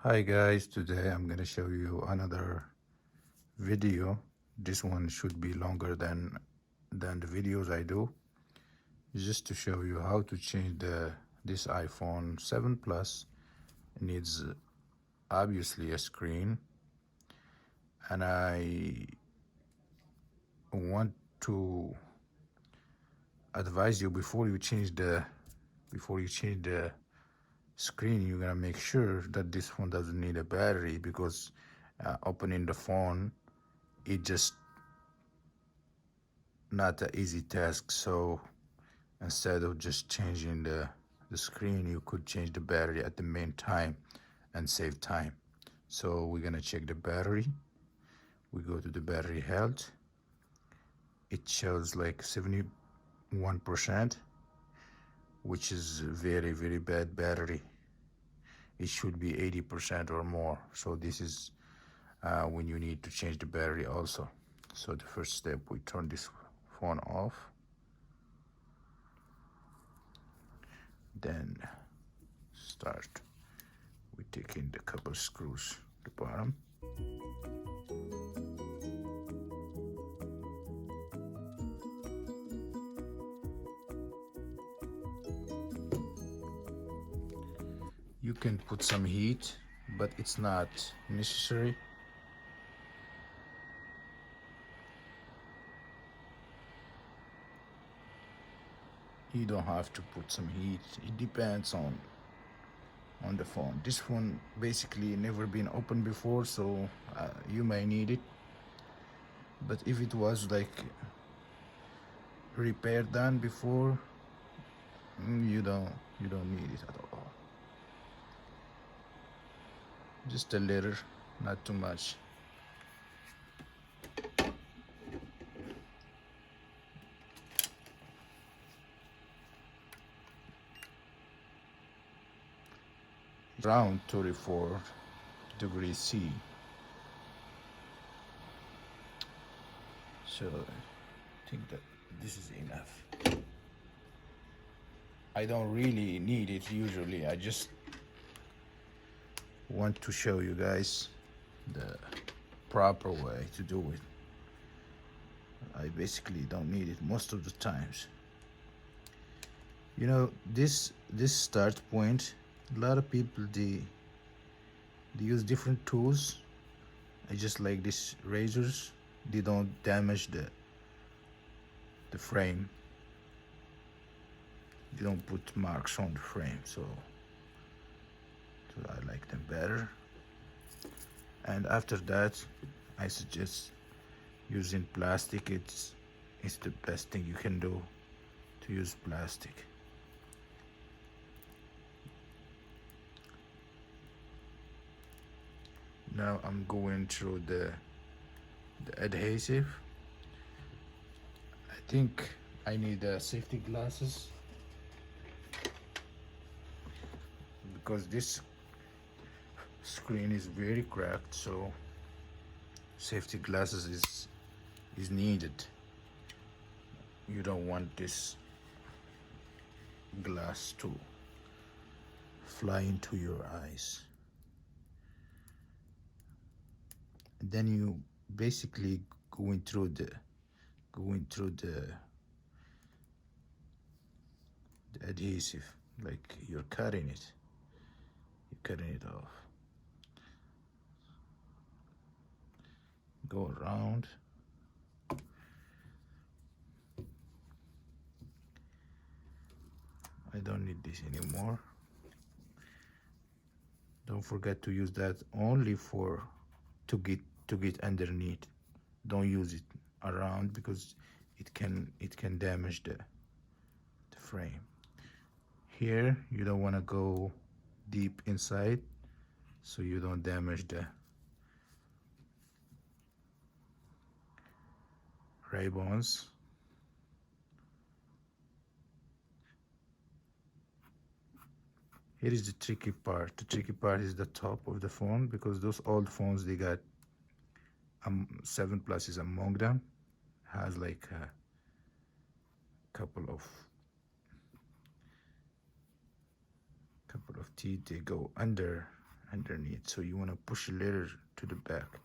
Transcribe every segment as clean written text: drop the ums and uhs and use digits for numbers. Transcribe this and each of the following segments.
Hi guys, today I'm gonna show you another video. This one should be longer than the videos I do, just to show you how to change this iPhone 7 Plus. It needs obviously a screen, and I want to advise you before you change the screen, you're gonna make sure that this phone doesn't need a battery, because opening the phone, it just not an easy task. So instead of just changing the screen, you could change the battery at the main time and save time. So we're gonna check the battery. We go to the battery health. It shows like 71%, which is very bad battery. It should be 80% or more. So this is when you need to change the battery also. So the first step, we turn this phone off, then start. We take in the couple screws at the bottom. You can put some heat, but it's not necessary. You don't have to put some heat. It depends on the phone. This phone basically never been opened before, so you may need it. But if it was like repair done before, you don't need it at all. Just a little, not too much. Around 34 degrees C. So I think that this is enough. I don't really need it usually. I just want to show you guys the proper way to do it. I basically don't need it most of the times. You know, this start point, a lot of people they use different tools. I just like these razors. They don't damage the frame. They don't put marks on the frame, so I like them better. And after that, I suggest using plastic. It's the best thing you can do, to use plastic. Now I'm going through the adhesive. I think I need safety glasses, because this screen is very cracked, so safety glasses is needed. You don't want this glass to fly into your eyes. And then you basically going through the adhesive, like you're cutting it off. Go around. I don't need this anymore. Don't forget to use that only for to get underneath. Don't use it around, because it can damage the frame. Here you don't want to go deep inside, so you don't damage the ribbons. Here is the tricky part. The tricky part is the top of the phone, because those old phones, they got 7 Plus is among them. Has like a couple of teeth. They go under, underneath. So you want to push a little to the back,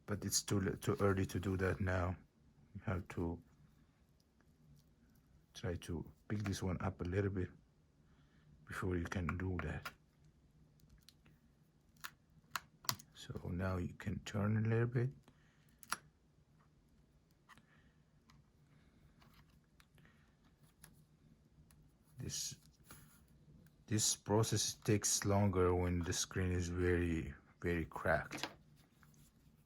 but it's too early to do that now. You have to try to pick this one up a little bit before you can do that. So now you can turn a little bit. This process takes longer when the screen is very cracked,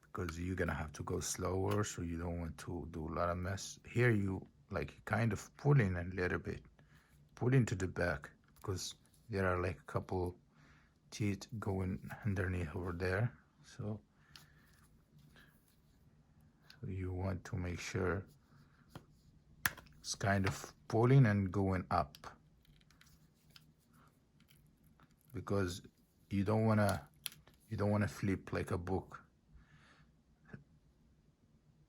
because you're gonna have to go slower, so you don't want to do a lot of mess. Here you like kind of pull in a little bit, pull into the back, because there are like a couple teeth going underneath over there. So you want to make sure it's kind of pulling and going up, because you don't wanna flip like a book,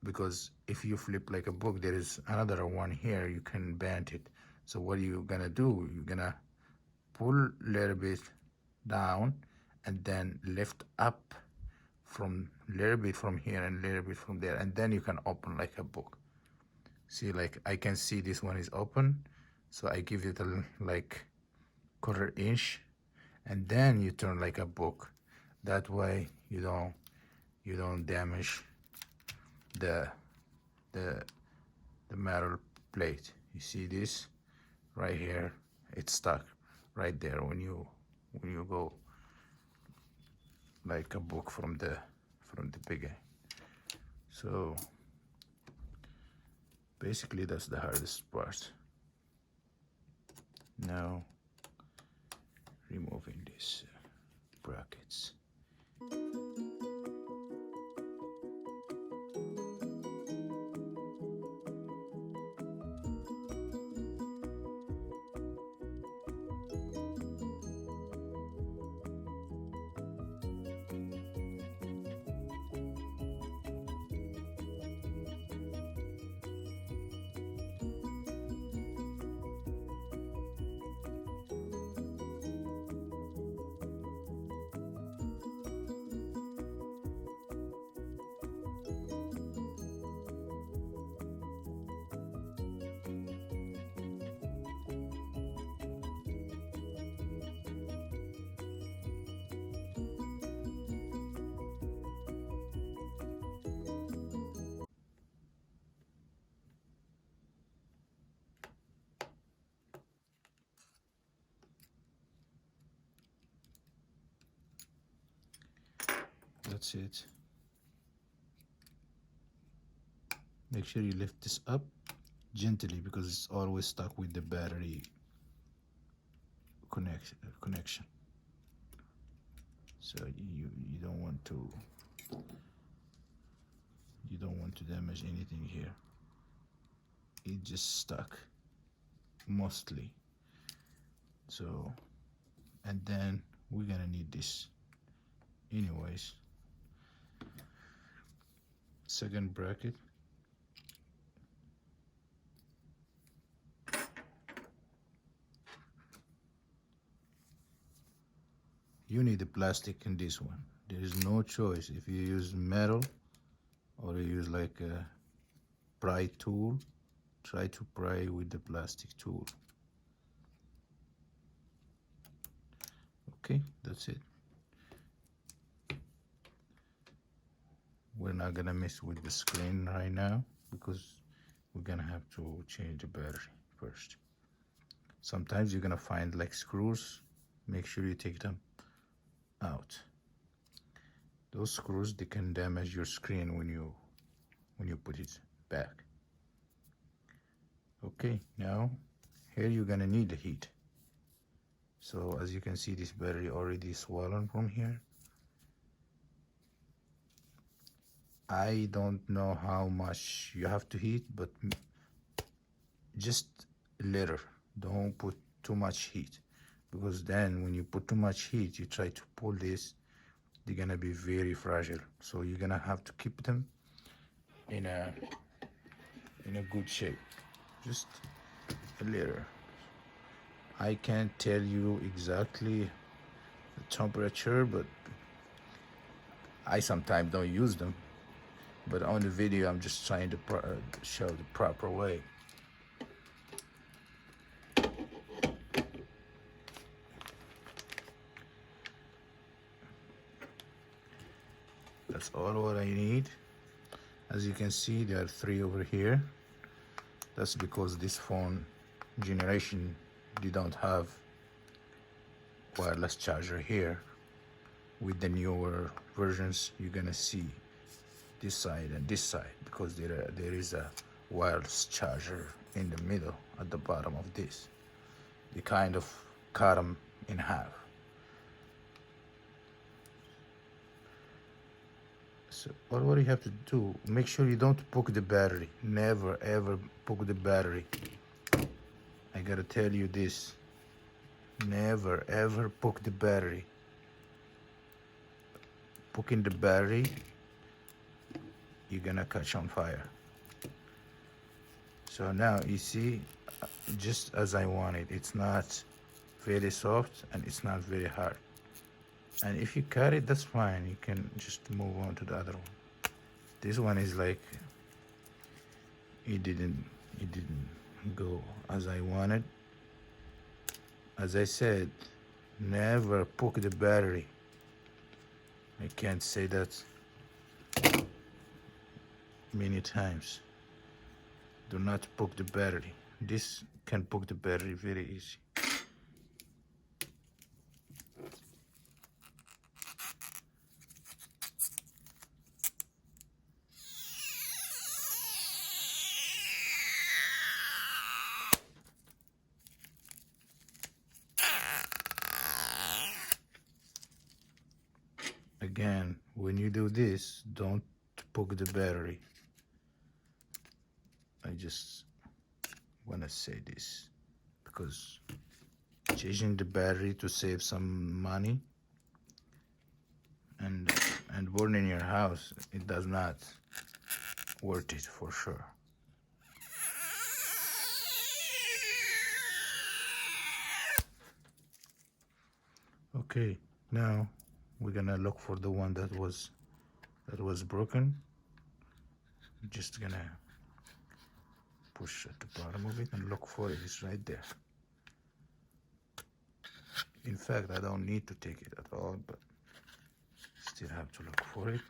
because if you flip like a book, there is another one here, you can bend it. So what are you gonna do? You're gonna pull a little bit down and then lift up from a little bit from here and a little bit from there, and then you can open like a book. See, like I can see this one is open, so I give it a like 1/4 inch, and then you turn like a book. That way you don't damage the metal plate. You see this right here, it's stuck right there when you go like a book from the beginning. So basically that's the hardest part. Now removing these brackets. That's it. Make sure you lift this up gently, because it's always stuck with the battery connection. So you don't want to damage anything here. It just stuck mostly. So, and then we're gonna need this anyways. Second bracket. You need the plastic in this one. There is no choice. If you use metal or you use like a pry tool, try to pry with the plastic tool. Okay, that's it. We're not gonna mess with the screen right now, because we're gonna have to change the battery first. Sometimes you're gonna find like screws. Make sure you take them out. Those screws, they can damage your screen when you put it back. Okay, now here you're gonna need the heat. So as you can see, this battery already swollen from here. I don't know how much you have to heat, but just a little. Don't put too much heat, because then when you put too much heat, you try to pull this, they're gonna be very fragile. So you're gonna have to keep them in a good shape. Just a little. I can't tell you exactly the temperature, but I sometimes don't use them. But on the video, I'm just trying to show the proper way. That's all what I need. As you can see, there are 3 over here. That's because this phone generation, they don't have wireless charger here. With the newer versions, you're gonna see this side and this side, because there is a wireless charger in the middle at the bottom of this. They kind of cut them in half. So what you have to do, make sure you don't poke the battery. Never ever poke the battery. I gotta tell you this. Never ever poke the battery. Poking the battery, you're gonna catch on fire. So now you see, just as I want it. It's not very soft and it's not very hard. And if you cut it, that's fine. You can just move on to the other one. This one is like, it didn't go as I wanted. As I said, never poke the battery. I can't say that many times. Do not poke the battery. This can poke the battery very easy. Again, when you do this, don't poke the battery. I just want to say this because changing the battery to save some money and burning your house, it does not worth it for sure. Okay, now we're gonna look for the one that was broken. Just gonna push at the bottom of it and look for it. It's right there. In fact, I don't need to take it at all, but still have to look for it.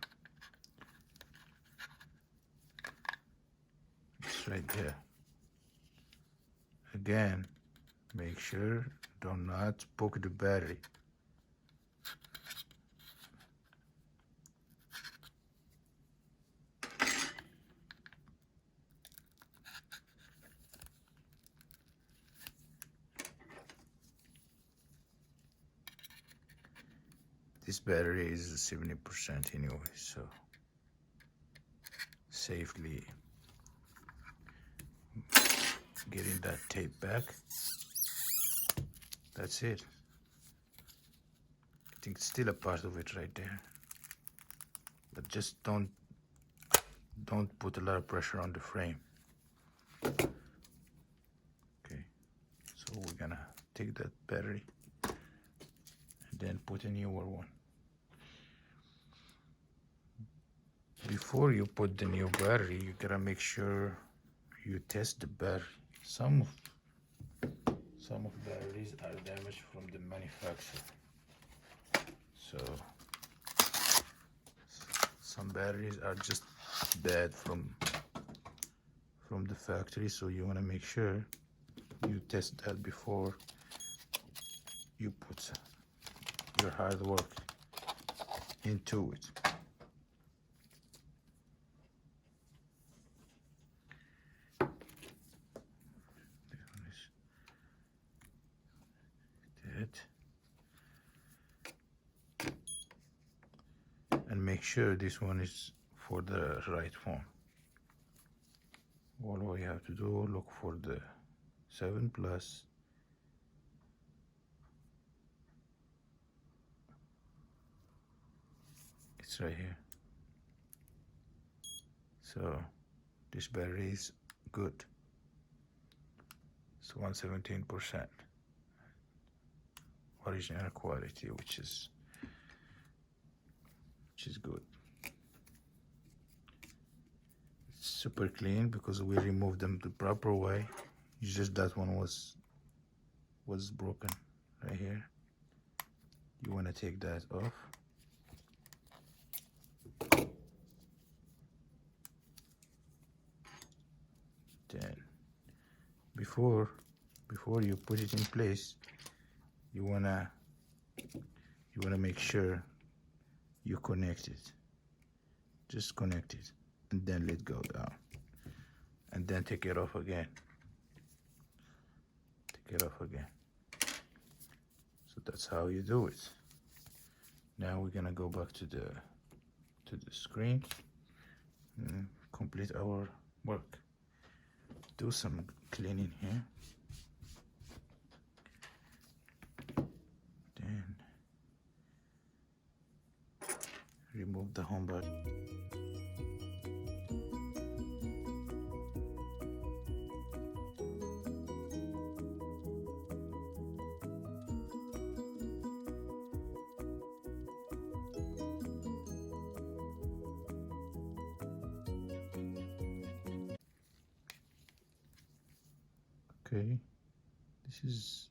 It's right there. Again, make sure do not poke the battery. This battery is 70% anyway, so safely getting that tape back. That's it. I think it's still a part of it right there. But just don't put a lot of pressure on the frame. Okay, so we're gonna take that battery and then put a newer one. Before you put the new battery, you gotta make sure you test the battery. Some batteries are damaged from the manufacturer. So some batteries are just bad from the factory, so you want to make sure you test that before you put your hard work into it. And make sure this one is for the right phone. All we have to do, look for the 7 Plus. It's right here. So this battery is good. It's 117%. original quality, which is good. It's super clean because we removed them the proper way. It's just that one was broken right here. You want to take that off. Then before you put it in place, you wanna make sure you connect it. Just connect it and then let go down, and then take it off again. Take it off again. So that's how you do it. Now we're gonna go back to the screen and complete our work. Do some cleaning here. Then remove the home button. Okay, this is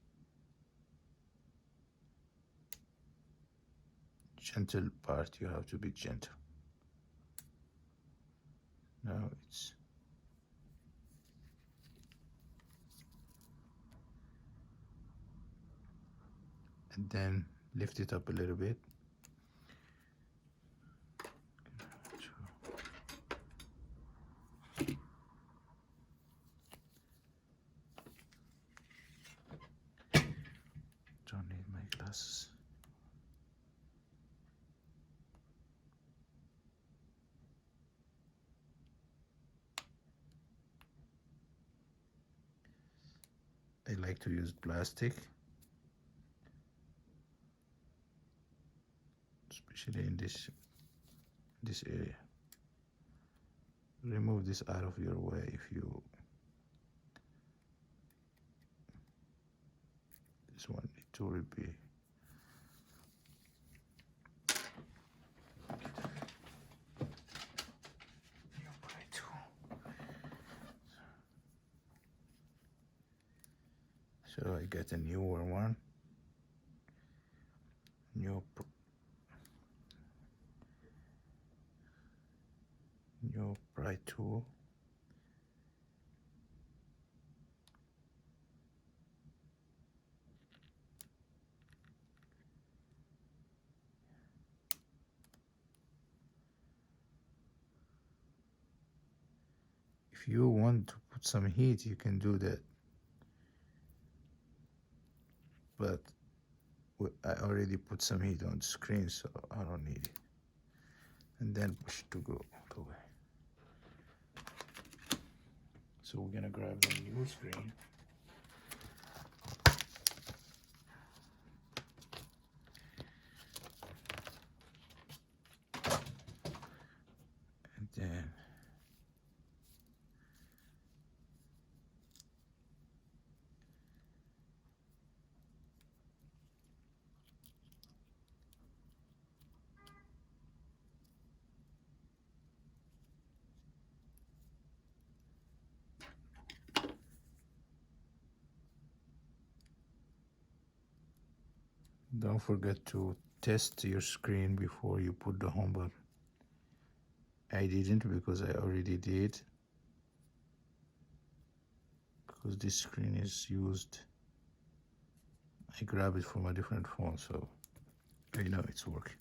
gentle part. You have to be gentle. Now it's and then lift it up a little bit. Don't need my glasses. I like to use plastic, especially in this area. Remove this out of your way if you. This one need to be. So I got a newer one. New bright tool. If you want to put some heat, you can do that. But I already put some heat on the screen, so I don't need it. And then push it to go away. So we're gonna grab the new screen. And then don't forget to test your screen before you put the home button. I didn't because I already did. Because this screen is used. I grabbed it from a different phone, so I know it's working.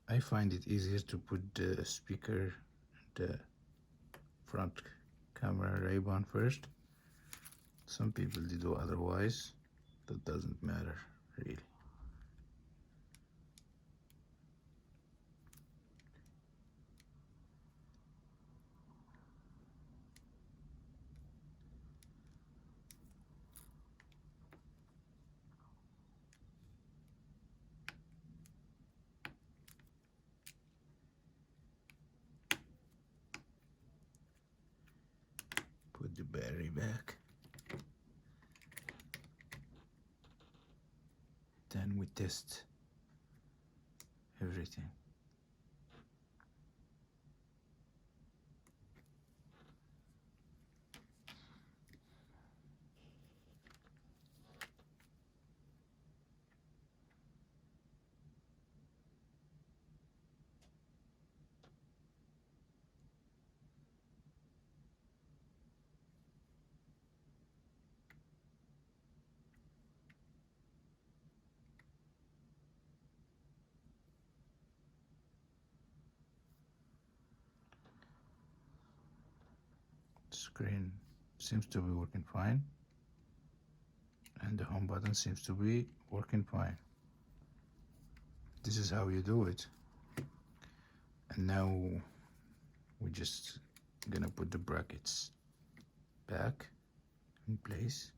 I find it easier to put the speaker, the front camera ribbon first. Some people do otherwise. That doesn't matter really. Put the battery back. Then we test everything. Screen seems to be working fine, and the home button seems to be working fine. This is how you do it. And now we're just gonna put the brackets back in place.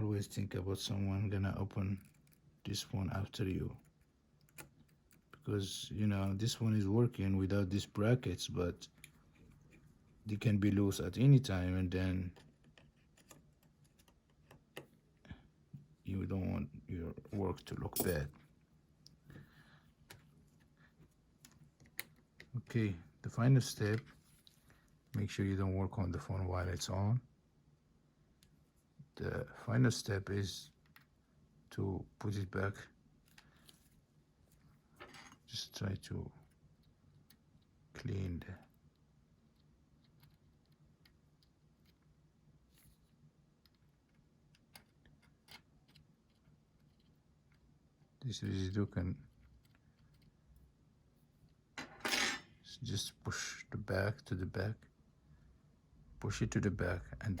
Always think about someone gonna open this phone after you, because you know this one is working without these brackets, but they can be loose at any time, and then you don't want your work to look bad. Okay, the final step, make sure you don't work on the phone while it's on. The final step is to put it back. Just try to clean this residue. Can just push the back to the back, push it to the back, and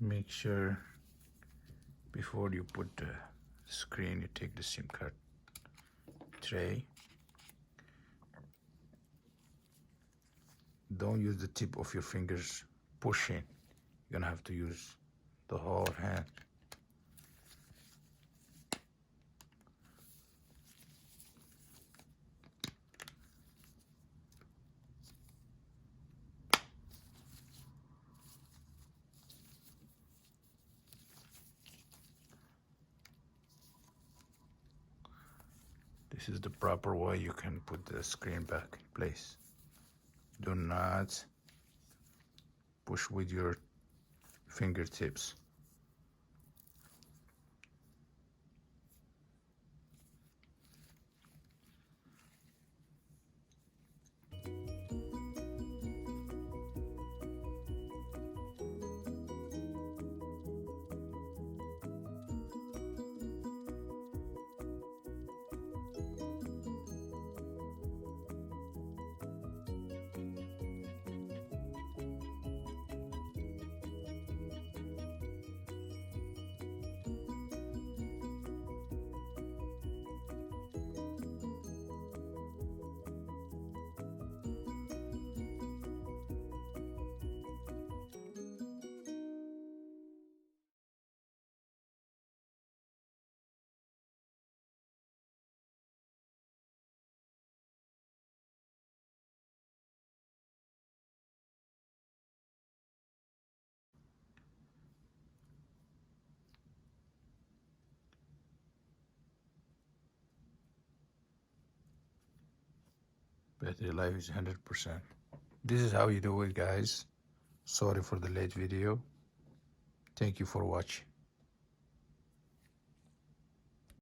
make sure before you put the screen you take the SIM card tray. Don't use the tip of your fingers pushing. You're gonna have to use the whole hand. This is the proper way you can put the screen back in place. Do not push with your fingertips. Battery life is 100%. This is how you do it, guys. Sorry for the late video. Thank you for watching.